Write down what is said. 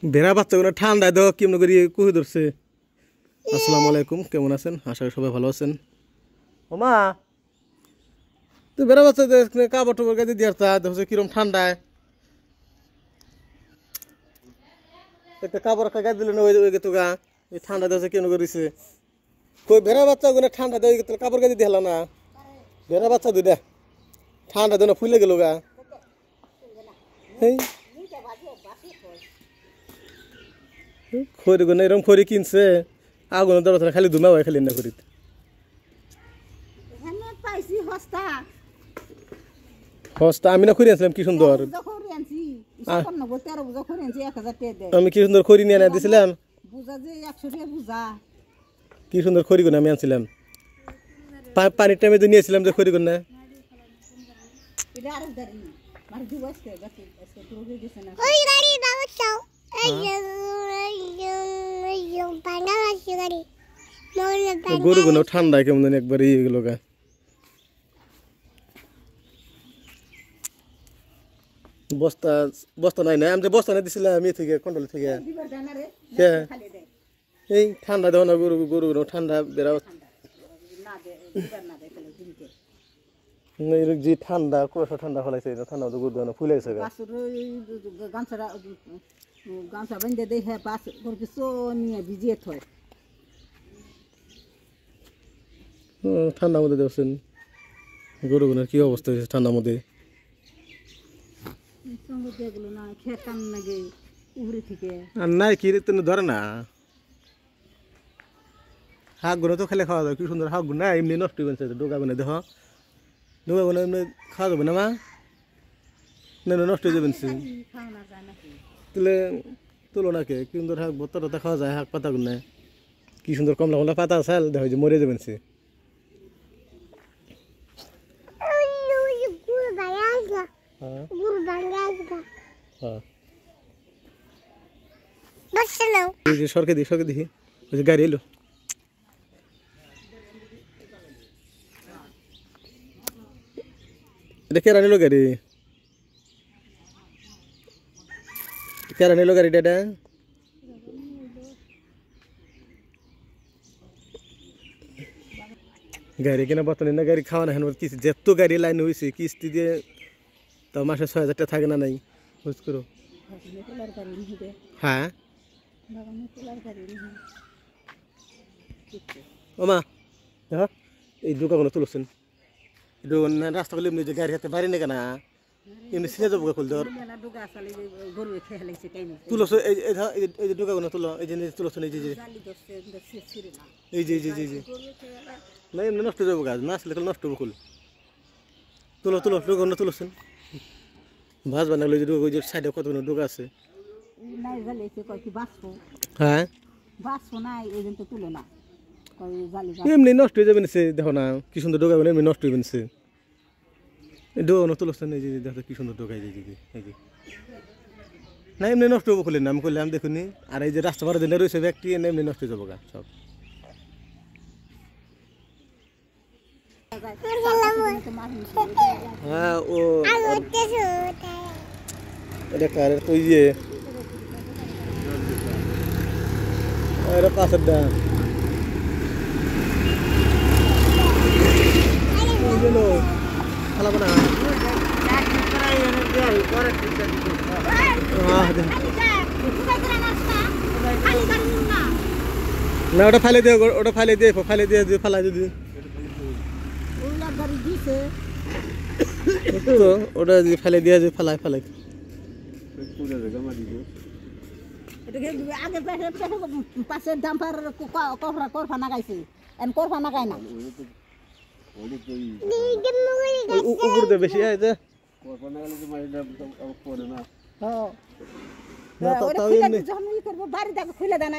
বেড়া বাচ্চাগুলো ঠান্ডায় তো কেমন করে কুহি ধরছে। আসসালামু আলাইকুম, কেমন আছেন? আশা করি সবাই ভালো আছেন। ওমা তুই বেড়া বাচ্চা কাপড় টাপড় গাড়ি দিয়ে দেখছে কিরম ঠান্ডায় একটা কাপড় একটা গাড়ি দিল না ওই তো গা এই ঠান্ডা দেখছে কেন করেছে কই বেড়া বাচ্চা গুলো ঠান্ডা দেয় কাপড় গাড়ি দিয়ে না বেড়া বাচ্চা দুইটা ঠান্ডা দেন ফুলে গেল গা। খড়ি গুলো এরকম খড়ি কিনছে আগুন দরকার খালি ধুমা হয় খালি না করি হস্তা আমি না খড়ি আনছিলাম কি সুন্দর আমি কি সুন্দর খড়ি নিয়ে দিয়েছিলাম কি সুন্দর খড়ি গুলো আমি আনছিলাম পানির টাইমে নিয়েছিলাম যে খড়ি গুলো না গরু গুলো ঠান্ডায় কেমন জানি একবার ইয়ে গেল গা। বস্তা বস্তা নাই না আমি যে বস্তা না দিছিলাম ইয়ে থেকে কন্ট্রোল থেকে এই ঠান্ডা দেওয়া না গরু গরু ঠান্ডা বেড়া যে ঠান্ডা কুয়াশা ঠান্ডা ফলাইছে ঠান্ডা তো গরু দেওয়া ফুলাইছে গামছা বেঁধে দেখে পাশ কিছু নিয়ে ভিজিয়ে থয় ঠান্ডার মধ্যে দেখছেন গরুগুলোর কি অবস্থা হয়েছে ঠান্ডার মধ্যে আর নাই কি রে তুমি ধরে না শাক গুলো তো খেলে খাওয়া যাবে কি সুন্দর শাক গুলো না এমনি নষ্ট হয়ে ডোকা গুলো দেখো ডোকা গুলো এমনি খাওয়া যাবে না মা না নষ্ট হয়ে যাবেন তুলে তুলো নাকি কি সুন্দর শাক ভর্তা টর্তা খাওয়া যায় শাক পাতা গুলো কি সুন্দর কমলা কমলা পাতা আছে দেখা যায় মরে যাবেন সে সরকে দেখি ওই যে গাড়ি এলো এটা কেরা নিল গাড়ি কেরা নিল গাড়িটা এটা গাড়ি কেনা বর্তমানে না গাড়ি খাওয়া না হেন কিস্তি যেত গাড়ি লাইন হয়েছে কিস্তি দিয়ে তাও মাসে 6,000 টাকা থাকে না নাই বুঝ করো হ্যাঁ ওমা দেখো এই দোকানগুলো তুলছেন রাস্তা করলে এমনি যে গাড়ি হাতে বাড়ি নেই কেনা এমনি ছিঁড়ে যাবো খুল ধর তুলছ এই যে দোকানগুলো তুলো এই যে তুলছেন এই যে এই যে এই যে না এমনি নষ্ট হয়ে যাবো গাছ না আসলে নষ্ট হবো খুল তুলো দোকানগুলো তুলছেন ভাজ বানালে ওই যে সাইডে কতগুলো ডোকা আছে হ্যাঁ এমনি নষ্ট হয়ে যাবে নিছে দেখো না কি সুন্দর ডোকা এমনি নষ্ট হয়ে নিছে ডোকা তুলছেন এই যে দেখো কি সুন্দর ডোকা এই যে না এমনি নষ্ট হবো খুলে না আমি করলাম দেখুনি আর এই যে রাস্তা ভাড়া দিনে রয়েছে ব্যক্তি এমনি নষ্ট হয়ে যাবো গা সব হ্যাঁ ও দেখা তুই যে এটা পাশের ডান খালাবো না না ওটা ফাইলে দিয়ে ফালা যদি ওটা যদি ফেলে দিয়ে যে ফেলায় পাশে ডাম্পার করফা নাগাইছে করফা নাগাই না উপর দিয়ে বেশি বাড়ি খুলে দেয়